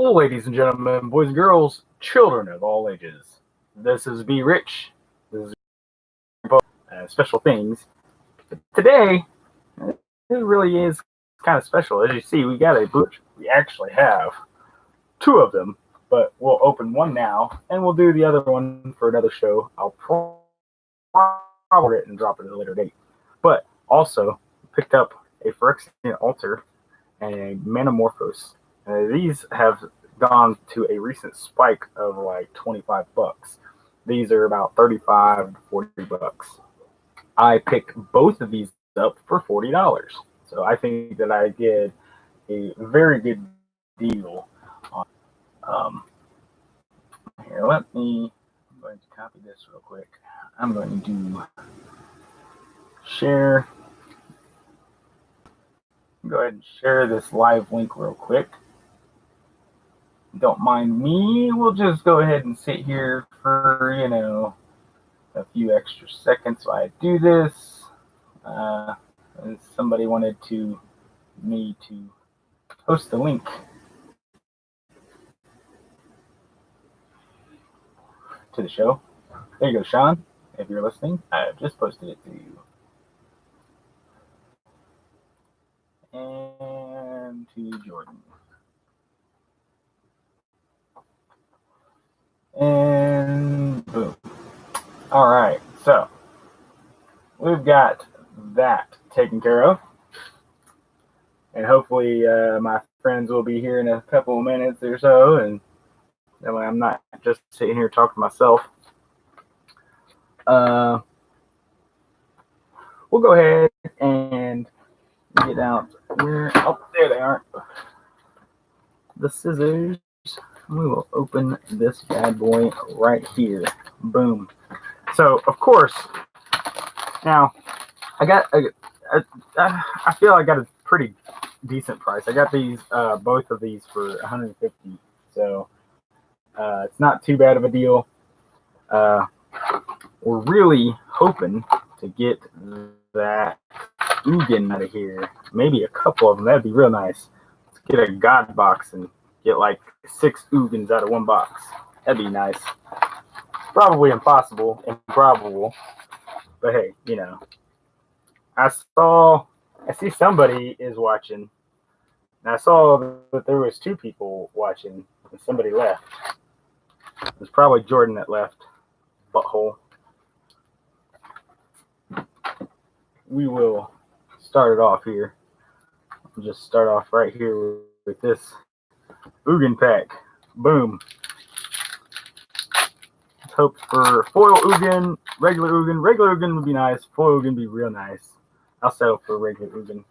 Ladies and gentlemen, boys and girls, children of all ages. This is Be Rich. This is special things. Today, it really is kind of special. As you see, we got a book. We actually have two of them, but we'll open one now, and we'll do the other one for another show. I'll probably it and drop it at a later date. But also picked up a Phyrexian altar and a Manamorphose. These have gone to a recent spike of like $25. These are about 35 to 40 bucks. I picked both of these up for $40. So I think that I did a very good deal on here. I'm going to copy this real quick. I'm going to share. Go ahead and share this live link real quick. Don't mind me. We'll just go ahead and sit here for, a few extra seconds while I do this. Somebody wanted me to post the link to the show. There you go, Sean. If you're listening, I have just posted it to you. And to Jordan. And boom. All right, so we've got that taken care of. And hopefully my friends will be here in a couple of minutes or so, and that way I'm not just sitting here talking to myself. We'll go ahead and get out where, there they are. The scissors. We will open this bad boy right here. Boom. So, of course, now I feel I got a pretty decent price. I got these, both of these for $150. So, it's not too bad of a deal. We're really hoping to get that Ugin out of here. Maybe a couple of them. That'd be real nice. Let's get a God box and get like 6 Ugins out of one box. That'd be nice. Probably improbable. But hey, I see somebody is watching. And I saw that there was 2 people watching and somebody left. It was probably Jordan that left. Butthole. We will start it off here. I'll just start off right here with this Ugin pack. Boom. Let's hope for foil Ugin, regular Ugin. Regular Ugin would be nice. Foil Ugin would be real nice. I'll settle for regular Ugin.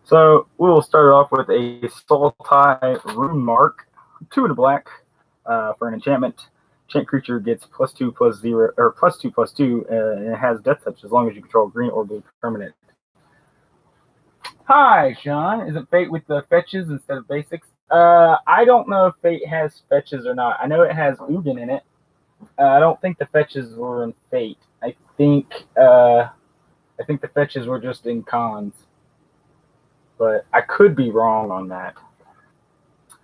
So we'll start off with a Sultai Rune Mark, 2 in a black for an enchantment. Enchant creature gets +2/+0 or +2/+2, and it has death touch as long as you control green or blue permanent. Hi, Sean. Is it Fate with the fetches instead of basics? I don't know if Fate has fetches or not. I know it has Ugin in it. I don't think the fetches were in Fate. I think the fetches were just in cons. But I could be wrong on that.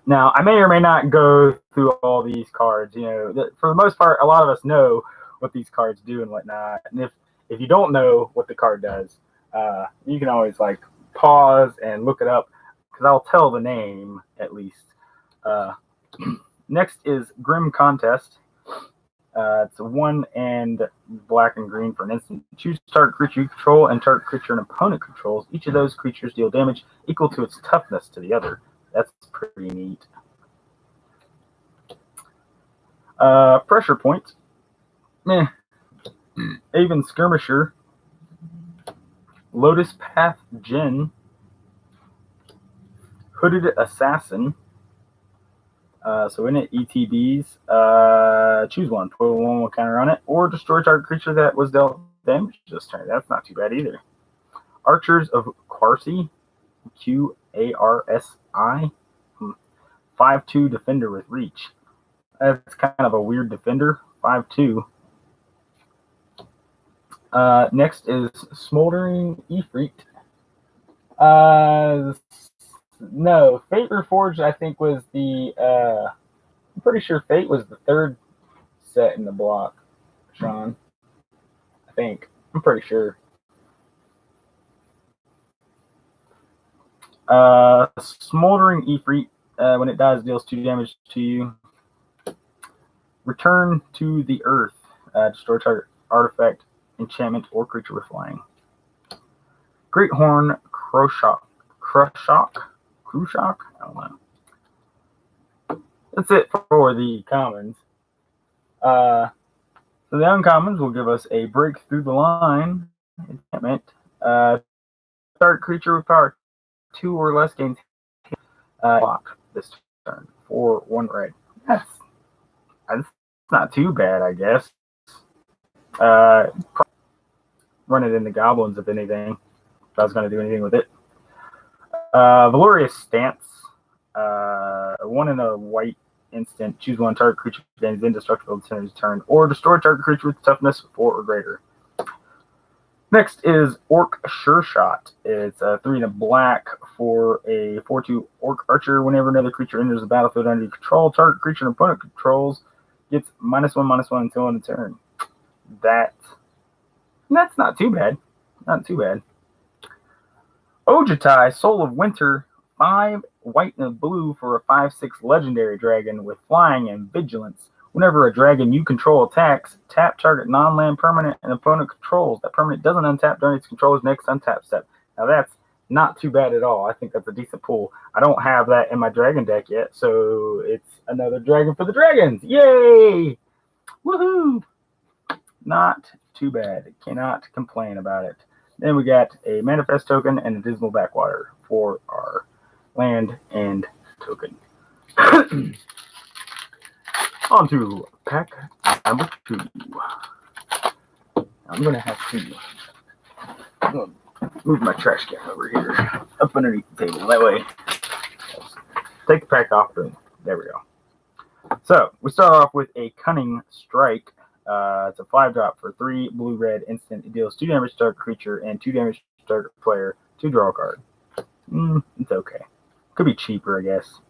Now, I may or may not go through all these cards. For the most part, a lot of us know what these cards do and whatnot. And if you don't know what the card does, you can always pause and look it up, because I'll tell the name at least. Next is Grim Contest. It's 1 and black and green for an instant. Choose target creature you control and target creature an opponent controls. Each of those creatures deal damage equal to its toughness to the other. That's pretty neat. Pressure Point. Meh. Aven Skirmisher. Lotus Path Djinn. Hooded Assassin. So in it, ETBs. Choose one. Put 1/1 counter on it, or destroy target creature that was dealt damage this turn. That's not too bad either. Archers of Quarsi. QARSI. 5/2 defender with reach. That's kind of a weird defender. 5/2. Next is Smoldering Ifrit. No, Fate Reforged, I think, was the. I'm pretty sure Fate was the third set in the block, Sean. I think. I'm pretty sure. Smoldering Ifrit, when it dies, deals 2 damage to you. Return to the earth. Destroy target artifact, enchantment, or creature with flying. Great Horn Krushock. I don't know. That's it for the commons. So the uncommons will give us a break through the line enchantment. Start creature with power 2 or less gains block this turn for 1 red. That's not too bad, I guess. Run it into goblins if anything. If I was going to do anything with it. Valorious Stance. 1 in a white instant. Choose 1 target creature gains indestructible until its turn, or destroy target creature with toughness 4 or greater. Next is Orc Sure Shot. It's 3 in a black for a 4/2 Orc Archer. Whenever another creature enters the battlefield under your control, target creature and opponent controls gets -1/-1 until end of turn. That's not too bad. Not too bad. Ojutai, Soul of Winter, 5 white and blue for a 5/6 legendary dragon with flying and vigilance. Whenever a dragon you control attacks, tap target non-land permanent and opponent controls. That permanent doesn't untap during its controller's next untap step. Now that's not too bad at all. I think that's a decent pull. I don't have that in my dragon deck yet, so it's another dragon for the dragons. Yay! Woohoo! Not too bad. Cannot complain about it. Then we got a manifest token and a dismal backwater for our land and token. On to pack number 2. I'm going to have to move my trash can over here, up underneath the table. That way, take the pack off. And there we go. So, we start off with a Cunning Strike. It's a 5-drop for 3 blue-red instant. It deals 2 damage to target creature and 2 damage to target player to draw a card. It's okay. Could be cheaper, I guess.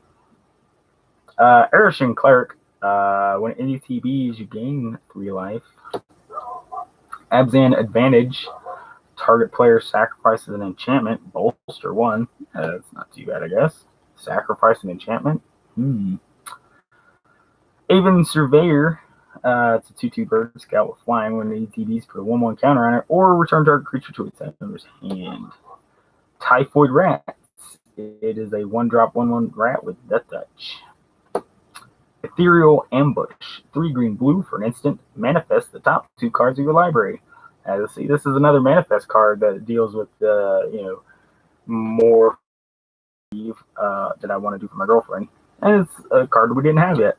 Erishin Cleric. When it ETBs, you gain 3 life. Abzan Advantage. Target player sacrifices an enchantment. Bolster 1. That's not too bad, I guess. Sacrifice an enchantment. Aven Surveyor. It's a 2/2 bird scout with flying. When the ETBs, put a 1/1 counter on it, or return target creature to its owner's hand. Typhoid Rats. It is a 1-drop 1/1 rat with Death Touch. Ethereal Ambush. 3 green-blue for an instant. Manifest the top 2 cards of your library. Let's see, this is another manifest card that deals with more that I want to do for my girlfriend, and it's a card we didn't have yet.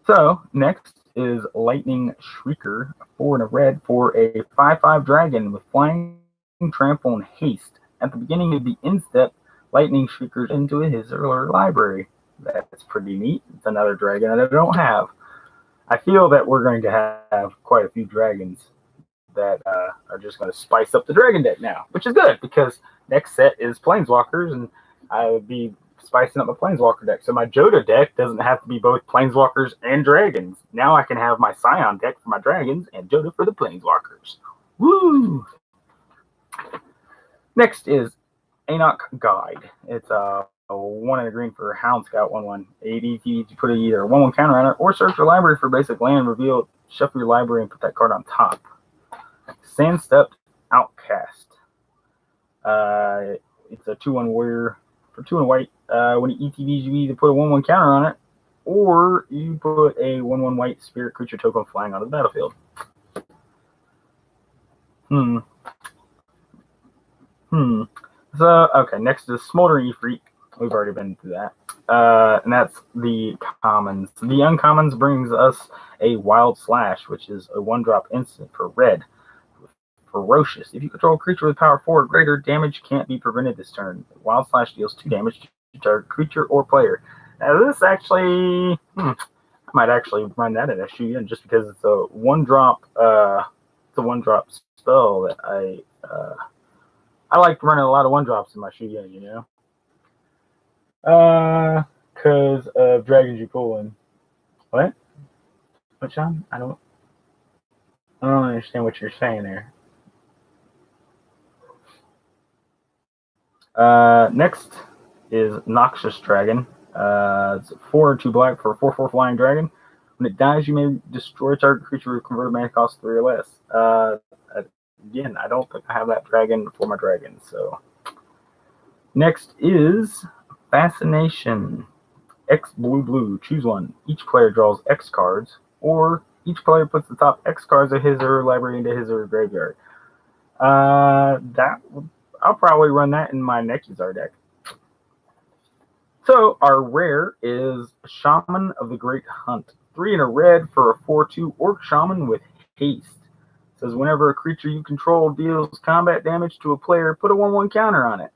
So next is Lightning Shrieker, 4 in a red for a 5/5 dragon with flying, trample, and haste. At the beginning of the end step, Lightning Shriekers into his or her library. That's pretty neat. It's another dragon that I don't have. I feel that we're going to have quite a few dragons that are just going to spice up the dragon deck now, which is good because next set is Planeswalkers, and I would be spicing up my Planeswalker deck. So my Joda deck doesn't have to be both Planeswalkers and dragons. Now I can have my Scion deck for my dragons and Joda for the Planeswalkers. Woo! Next is Enoch Guide. It's a 1 in a green for Hound Scout 1/1. ADT, you put either a 1/1 counter on it or search your library for basic land, reveal, shuffle your library, and put that card on top. Sandstepped Outcast. It's a 2/1 warrior for 2 and white. When it ETBs, you either put a 1/1 counter on it or you put a 1/1 white spirit creature token flying onto the battlefield. So, okay, next is Smoldering Ifrit. We've already been through that. And that's the commons. The uncommons brings us a Wild Slash, which is a 1-drop instant for red. Ferocious. If you control a creature with power 4 or greater, damage can't be prevented this turn. Wild Slash deals 2 damage to target creature or player. Now this actually, I might actually run that in SU just because it's a 1-drop. It's a 1-drop spell that I like running a lot of 1-drops in my Shigen, you know? Because of dragons you pull in. What? What, Sean? I don't understand what you're saying there. Next is Noxious Dragon. It's 4 and 2 black for a 4/4 flying dragon. When it dies, you may destroy target creature with converted mana cost 3 or less. Again, I don't think I have that dragon for my dragon. So next is Fascination. X blue. Choose one. Each player draws X cards, or each player puts the top X cards of his or her library into his or her graveyard. I'll probably run that in my Nekuzar deck. So our rare is Shaman of the Great Hunt. 3 and a red for a 4/2 Orc Shaman with haste. It says whenever a creature you control deals combat damage to a player, put a 1/1 counter on it.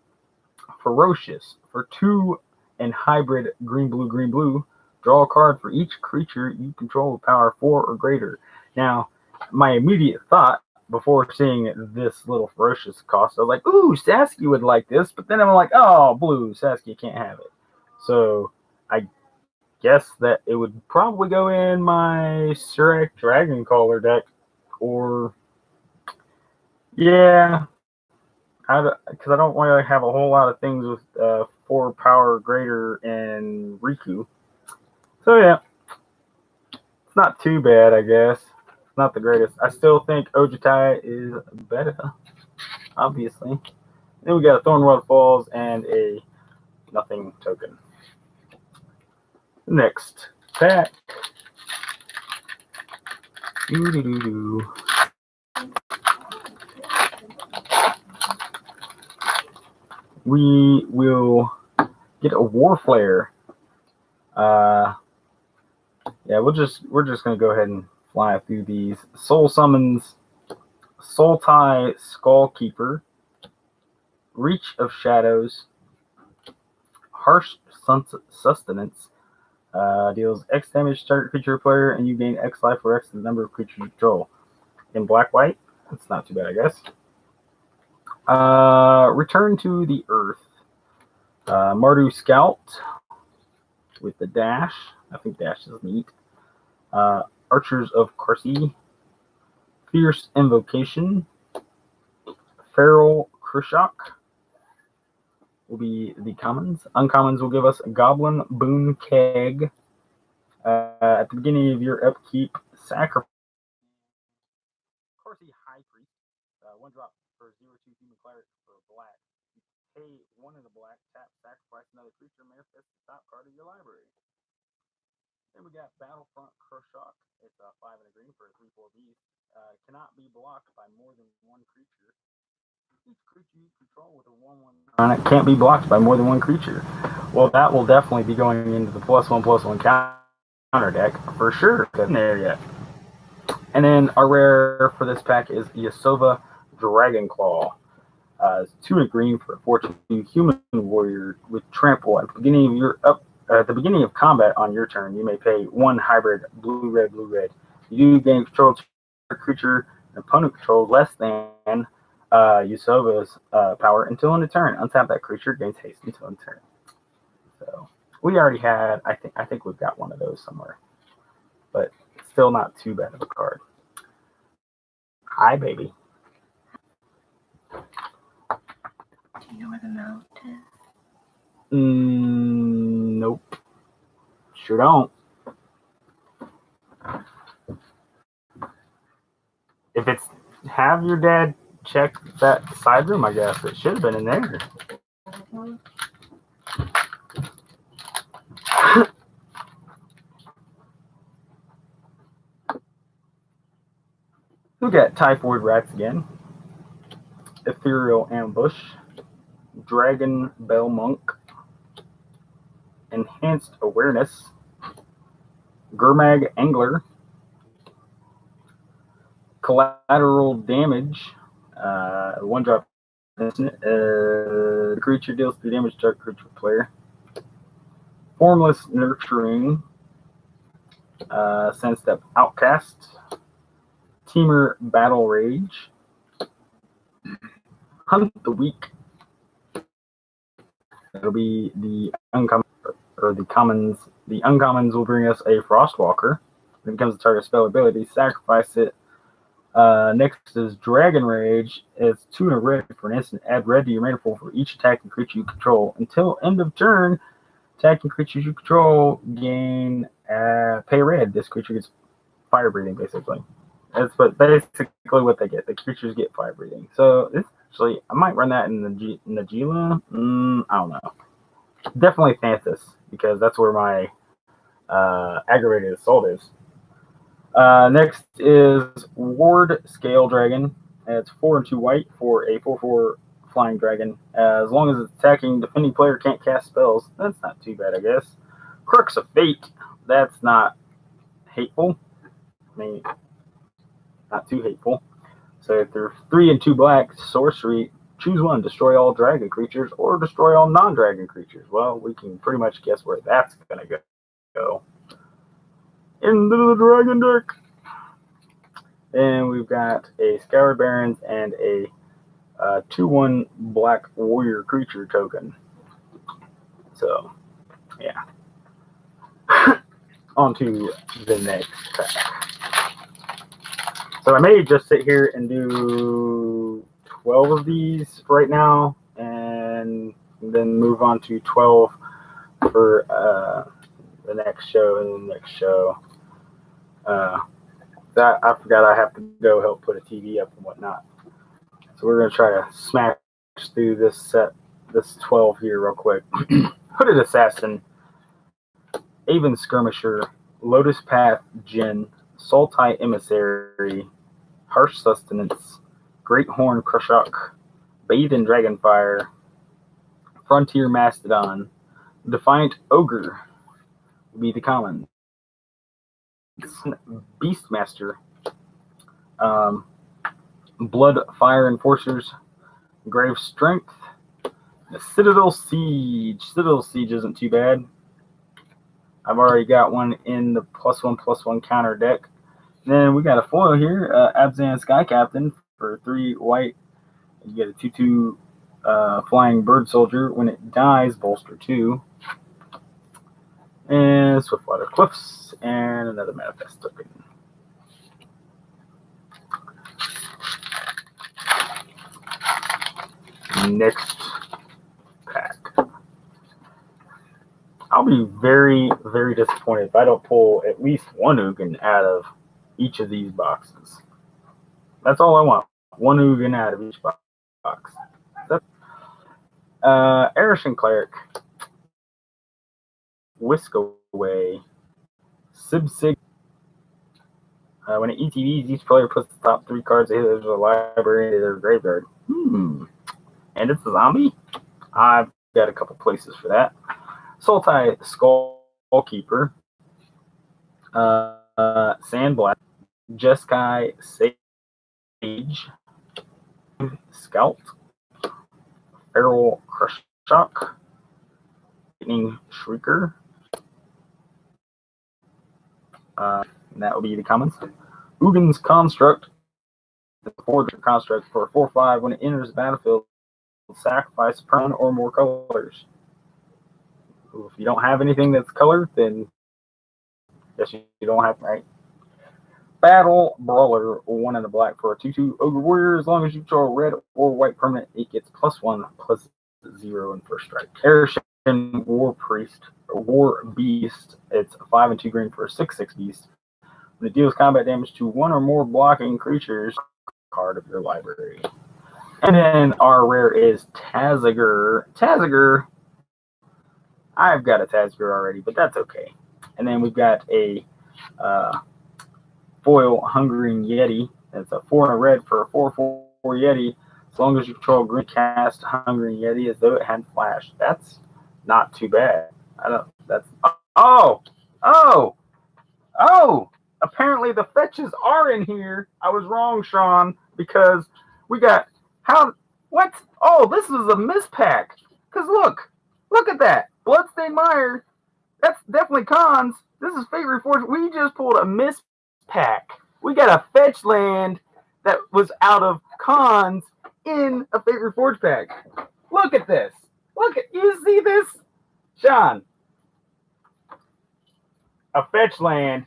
Ferocious for 2 and hybrid green blue. Draw a card for each creature you control with power 4 or greater. Now, my immediate thought before seeing this little ferocious cost, I was like, ooh, Saskia would like this, but then I'm like, oh, blue, Saskia can't have it. So I guess that it would probably go in my Surak Dragoncaller deck, or yeah, because I don't really have a whole lot of things with 4 power greater and Riku. So yeah, it's not too bad, I guess. It's not the greatest. I still think Ojutai is better, obviously. Then we got a Thornworld Falls and a nothing token. Next pack. We will get a War Flare. Yeah, we're just gonna go ahead and fly through these. Soul Summons, Sultai Skullkeeper, Reach of Shadows, Harsh Sustenance, deals X damage to target creature player, and you gain X life or X the number of creatures you control. In black-white, that's not too bad, I guess. Return to the Earth. Mardu Scout with the dash. I think dash is neat. Archers of Corsi. Fierce Invocation. Feral Krushok will be the commons. Uncommons will give us Goblin Boon Keg. At the beginning of your upkeep, sacrifice Corsi High Priest. 1-drop for 0/2 human cleric for black. Pay 1 in a black, tap, sacrifice another creature, manifest the top card of your library. Then we got Battlefront Krushok. It's 5 and a green for a 3/4 beast. Cannot be blocked by more than 1 creature. Each creature you control with a 1/1 on it can't be blocked by more than 1 creature. Well, that will definitely be going into the +1/+1 counter deck for sure. Isn't there yet? And then our rare for this pack is Yasova Dragonclaw. It's 2 and green for a 4/2 human warrior with trample. At the beginning of combat on your turn, you may pay 1 hybrid blue-red. You gain control of a creature and opponent controls less than Yusova's power until end of turn. Untap that creature, gains haste until end of turn. So we already had, I think we've got one of those somewhere, but still not too bad of a card. Hi, baby. Do you know where the mount is? Nope. Sure don't. If it's have your dad check that side room, I guess it should have been in there. We got Typhoid Rats again. Ethereal Ambush. Dragon Bell Monk. Enhanced Awareness. Gurmag Angler. Collateral Damage. 1-drop. The creature deals 3 damage to a creature player. Formless Nurturing. Sandstep Outcast. Teamer Battle Rage. Hunt the week. It'll be the uncommon or the commons. The uncommons will bring us a Frostwalker. When it becomes a target spell ability, sacrifice it. Next is Dragon Rage. It's 2 and a red for an instant. Add red to your mana pool for each attacking creature you control. Until end of turn, attacking creatures you control gain pay red. This creature gets fire breathing, basically. That's basically what they get. The creatures get fire breathing. So this actually, I might run that in the Najila. I don't know. Definitely Thanthus, because that's where my aggravated assault is. Next is Ward Scale Dragon. It's 4 and 2 white for a 4/4 flying dragon. As long as it's attacking, defending player can't cast spells. That's not too bad, I guess. Crux of Fate. That's not hateful. I mean, not too hateful. So if they're 3 and 2 black, sorcery, choose one, destroy all dragon creatures or destroy all non-dragon creatures. Well, we can pretty much guess where that's going to go. Into the dragon deck. And we've got a Scoured Barons and a 2/1 black warrior creature token. So, yeah. On to the next pack. So I may just sit here and do 12 of these right now, and then move on to 12 for the next show and the next show. That I forgot I have to go help put a TV up and whatnot. So we're gonna try to smash through this 12 here real quick. Hooded Assassin, Aven Skirmisher, Lotus Path Djinn, Sultai Emissary, Harsh Sustenance, Great Horn Krushok, Bathe in Dragonfire, Frontier Mastodon, Defiant Ogre will be the common. Beastmaster, Blood Fire Enforcers, Grave Strength, the Citadel Siege. Citadel Siege isn't too bad. I've already got one in the +1/+1 counter deck. And then we got a foil here, Abzan Sky Captain for 3 white. You get a 2/2 flying bird soldier. When it dies, bolster 2. And Swiftwater Cliffs, and another manifest token. Next pack. I'll be very, very disappointed if I don't pull at least one Ugin out of each of these boxes. That's all I want. One Ugin out of each box. Arishan Cleric, Whisk Away, Sibsig. When it ETBs, each player puts the top 3 cards of the library into their graveyard. And it's a zombie? I've got a couple places for that. Sultai Skullkeeper, Sandblast, Jeskai Sage, Scout, Feral Krushok, Lightning Shrieker. And that will be the commons. Ugin's Construct, the Forger Construct for 4/5. When it enters the battlefield, sacrifice one or more colors. If you don't have anything that's colored, then yes, you don't have, right? Battle Brawler, 1 and a black for a 2/2 Ogre Warrior. As long as you draw a red or white permanent, it gets +1/+0 in first strike. Arishan War Priest, War Beast. It's a 5 and 2 green for a 6/6 beast. When it deals combat damage to 1 or more blocking creatures, card of your library. And then our rare is Tazagur. Tazagur, I've got a Tazagur already, but that's okay. And then we've got a foil Hungering Yeti. That's a 4 and a red for a 4/4 Yeti. As long as you control green, cast Hungering Yeti as though it had flash. That's not too bad. Apparently the fetches are in here. I was wrong, Sean, because we got what? Oh, this is a mispack. Because look at that. Bloodstained Mire. That's definitely cons. This is Fate Reforged. We just pulled a mispack. We got a fetch land that was out of cons in a Fate Reforged pack. Look at this. You see this? Sean. A fetch land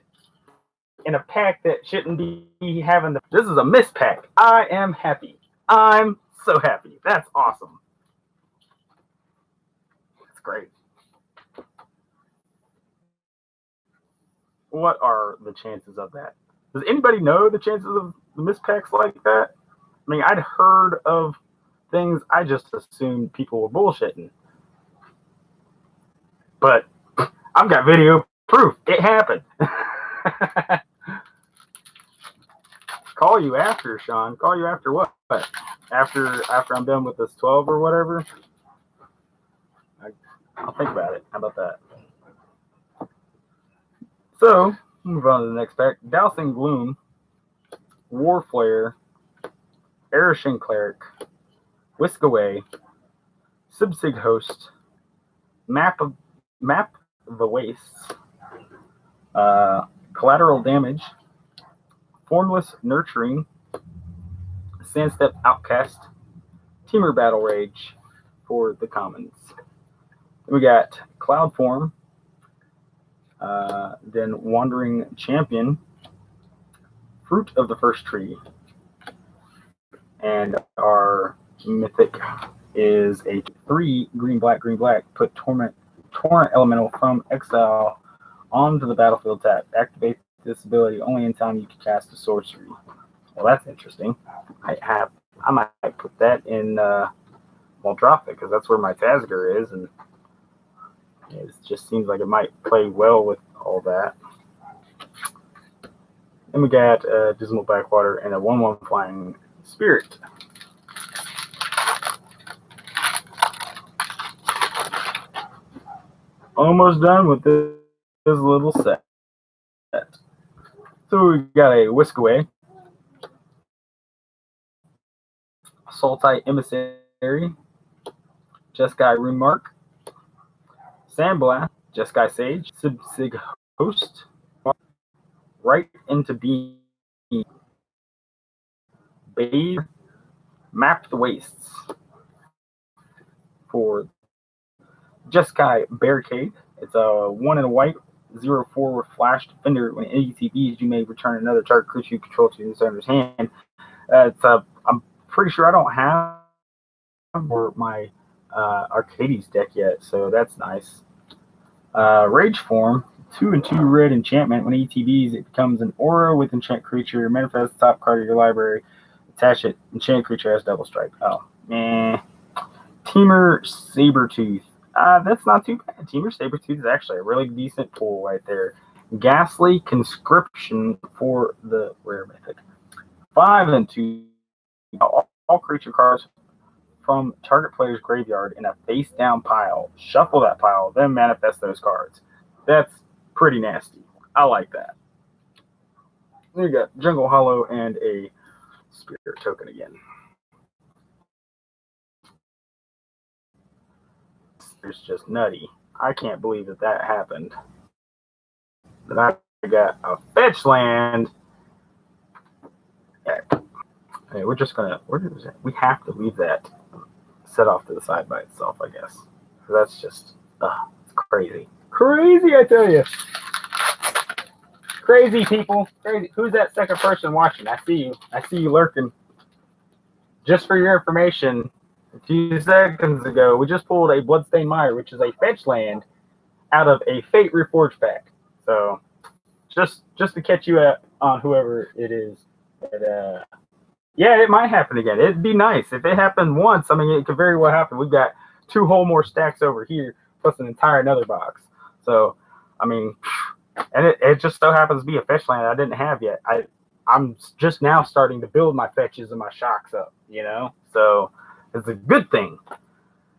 in a pack that shouldn't be having the. This is a miss pack. I am happy. I'm so happy. That's awesome. It's great. What are the chances of that? Does anybody know the chances of the miss packs like that? I mean, I'd heard of things. I just assumed people were bullshitting. But I've got video proof. It happened. Call you after, Sean. Call you after what? After I'm done with this 12 or whatever? I'll think about it. How about that? So, move on to the next pack. Dousing Gloom, Warflare, Erishing Cleric, Whisk Away, Subsig Host, Map the Wastes, Collateral Damage, Formless Nurturing, Sandstep Outcast, Teamer Battle Rage for the commons. Then we got Cloud Form, then Wandering Champion, Fruit of the First Tree, and our mythic is a 3 green black. Put Torrent Elemental from exile onto the battlefield tap. Activate this ability only in time you can cast a sorcery. Well, that's interesting. I might put that in Muldrotha because that's where my Tazger is, and it just seems like it might play well with all that. Then we got Dismal Backwater and a 1/1 Flying Spirit. Almost done with this little set. So we got a Whisk Away, Sultai Emissary, Jeskai Runemark, Sandblast, Jeskai Sage, Subsig Host, Right into Beam, Bathe, Map the Wastes for Jeskai Barricade. It's a 1 and a white, 0/4 with Flash Defender. When ATBs, you may return another target creature you control to the owner's hand. I'm pretty sure I don't have for my Arcades deck yet, so that's nice. Rage Form, 2 and 2 red enchantment. When ETBs, it becomes an aura with enchant creature. Manifest the top card of your library. Attach it. Enchant creature has double strike. Oh, man. Teamer Sabertooth. That's not too bad. Teamer Sabertooth is actually a really decent pull right there. Ghastly Conscription for the rare mythic. 5 and 2. All creature cards from target player's graveyard in a face down pile. Shuffle that pile, then manifest those cards. That's pretty nasty. I like that. Then you got Jungle Hollow and a Spirit Token again. It's just nutty. I can't believe that happened. Then I got a fetch land. Okay, we have to leave that set off to the side by itself, I guess. So that's just, it's crazy. Crazy, I tell you. Crazy, people. Crazy. Who's that second person watching? I see you. I see you lurking. Just for your information, a few seconds ago, we just pulled a Bloodstained Mire, which is a fetch land, out of a Fate Reforged pack. So, just to catch you up on whoever it is. Yeah, it might happen again. It'd be nice. If it happened once, I mean, it could very well happen. We've got 2 whole more stacks over here, plus an entire another box. So, I mean, and it just so happens to be a fetch land I didn't have yet. I'm just now starting to build my fetches and my shocks up, you know? So, it's a good thing.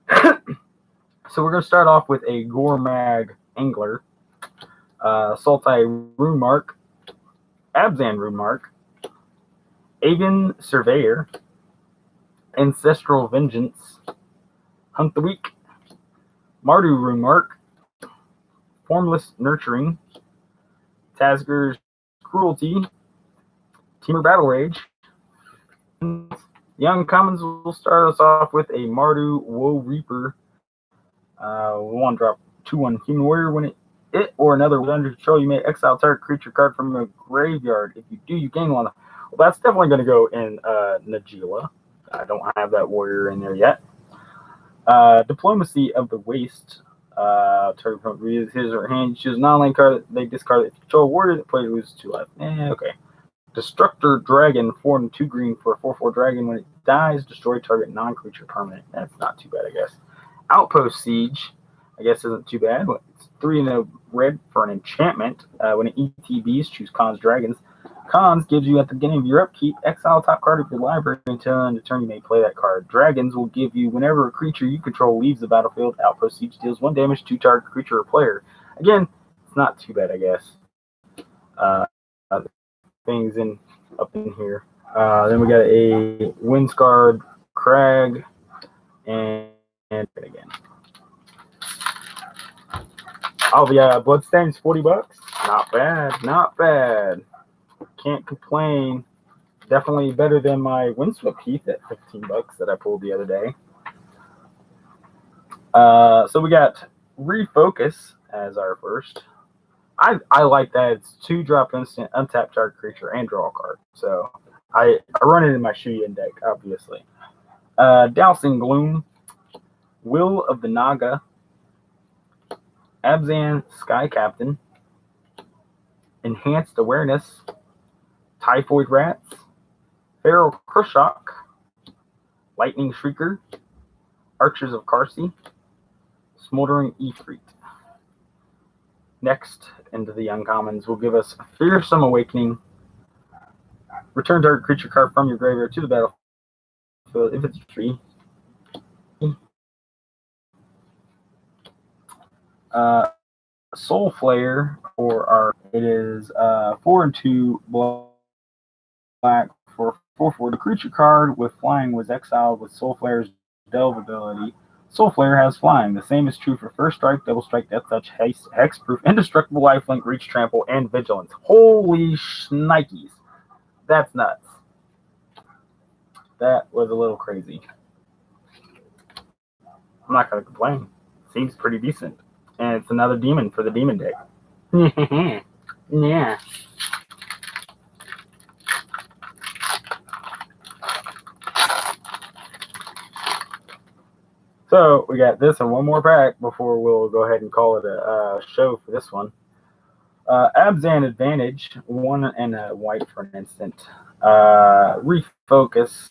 So, we're going to start off with a Gormag Angler, Sultai Runemark, Abzan Runemark, Aegon Surveyor, Ancestral Vengeance, Hunt the Weak, Mardu Runemark, Formless Nurturing, Tazger's Cruelty, Teamer Battle Rage, The uncommons will start us off with a Mardu Woe Reaper. 1-drop 2/1 human warrior. When it or another with under control, you may exile target creature card from a graveyard. If you do, you gain 1. Well, that's definitely going to go in Najila. I don't have that warrior in there yet. Diplomacy of the Waste. Target from his or her hand choose a non-land card. They discard it. If you control a warrior, the player loses 2 life. Okay. Destructor Dragon, 4 and 2 green for a 4/4 dragon. When it dies, destroy target non-creature permanent. That's not too bad, I guess. Outpost Siege, I guess isn't too bad. It's 3 and a red for an enchantment. When it ETBs, choose Khans Dragons. Khans gives you at the beginning of your upkeep, exile top card of your library until end of turn you may play that card. Dragons will give you whenever a creature you control leaves the battlefield. Outpost Siege deals 1 damage to target creature or player. Again, it's not too bad, I guess. Things up in here. Then we got a Windscarred Crag and again. Oh yeah, Bloodstain's $40. Not bad, not bad. Can't complain. Definitely better than my Windswept Heath at $15 that I pulled the other day. So we got Refocus as our first. I like that. It's 2-drop instant, untap target creature, and draw a card. So I run it in my Shuyan deck, obviously. Dousing Gloom, Will of the Naga, Abzan Sky Captain, Enhanced Awareness, Typhoid Rats, Feral Krushok, Lightning Shrieker, Archers of Karsi, Smoldering Ifrit. Next, into the uncommons, will give us Fearsome Awakening. Return target creature card from your graveyard to the battlefield if it's a tree. Soul Flayer for our. It is 4 and 2 black for 4/4. The creature card with flying was exiled with Soul Flayer's Delve ability. Soul Flayer has flying. The same is true for First Strike, Double Strike, Death Touch, Haste, Hexproof, Indestructible Lifelink, Reach, Trample, and Vigilance. Holy shnikes. That's nuts. That was a little crazy. I'm not going to complain. Seems pretty decent. And it's another demon for the demon deck. Yeah. So we got this and one more pack before we'll go ahead and call it a show for this one. Abzan Advantage, 1 and a white for an instant. Refocus,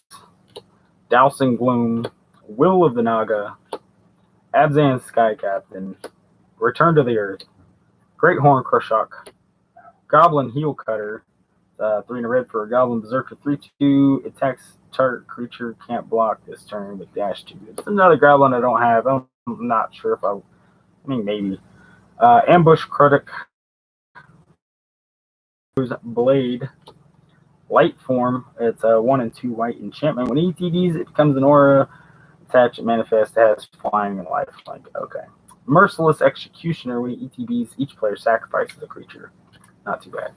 Dousing Gloom, Will of the Naga, Abzan Sky Captain, Return to the Earth, Great Horn Krushok, Goblin Heel Cutter, 3 and a red for a Goblin Berserker, 3/2, attacks target creature, can't block this turn with -2. It's another Goblin I don't have. I'm not sure if I mean, maybe. Ambush Critic, Blade, Light Form. It's a 1 and 2 white enchantment. When ETBs, it becomes an aura. Attach, it manifests, has flying and life. Like, okay. Merciless Executioner. When ETBs, each player sacrifices a creature. Not too bad.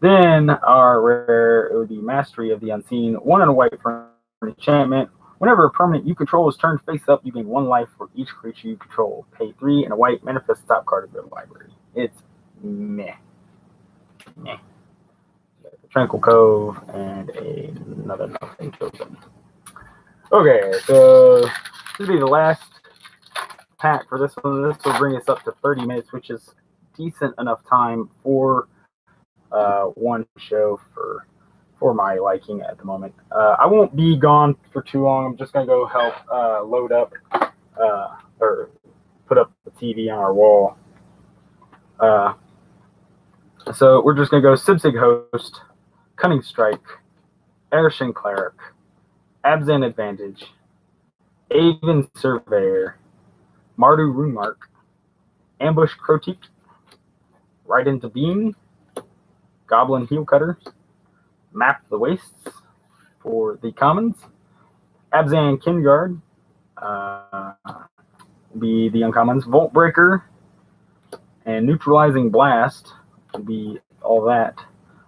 Then our rare, it would be Mastery of the Unseen. 1 and a white for an enchantment. Whenever a permanent you control is turned face up, you gain 1 life for each creature you control. Pay 3 and a white, manifest top card of your library. It's meh. Meh. Tranquil Cove and another nothing chosen. Okay, so this will be the last pack for this one. This will bring us up to 30 minutes, which is decent enough time for one show for my liking at the moment. I won't be gone for too long. I'm just gonna go help load up or put up the TV on our wall. So we're just gonna go Sibsig Host, Cunning Strike, Arishin Cleric, Abzan Advantage, Aven Surveyor, Mardu Runemark, Ambush Crotique, Right into Beam, Goblin Heel Cutter, Map the Wastes for the commons, Abzan Kinguard, be the uncommons, Volt Breaker, and Neutralizing Blast would be all that.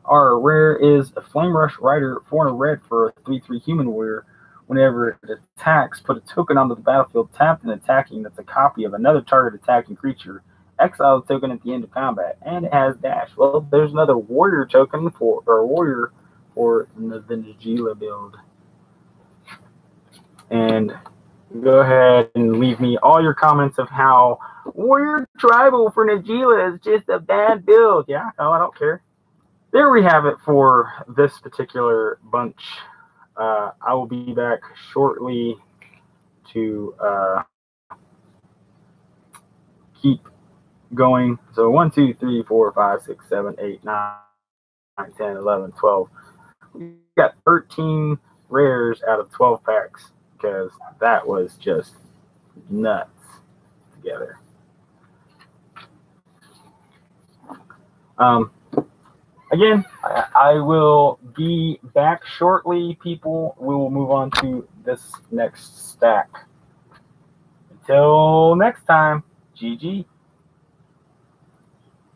Our rare is a Flame Rush Rider, 4 and a red for a 3/3 human warrior. Whenever it attacks, put a token onto the battlefield tapped and attacking that's a copy of another target attacking creature. Exile the token at the end of combat, and it has dash. Well, there's another warrior token or warrior for the Najila build. And go ahead and leave me all your comments of how warrior tribal for Najila is just a bad build. Yeah, no, I don't care. There we have it for this particular bunch. I will be back shortly to keep going. So 1, 2, 3, 4, 5, 6, 7, 8, 9, 10, 11, 12. We got 13 rares out of 12 packs because that was just nuts together. Again, I will be back shortly, people. We will move on to this next stack. Until next time, GG.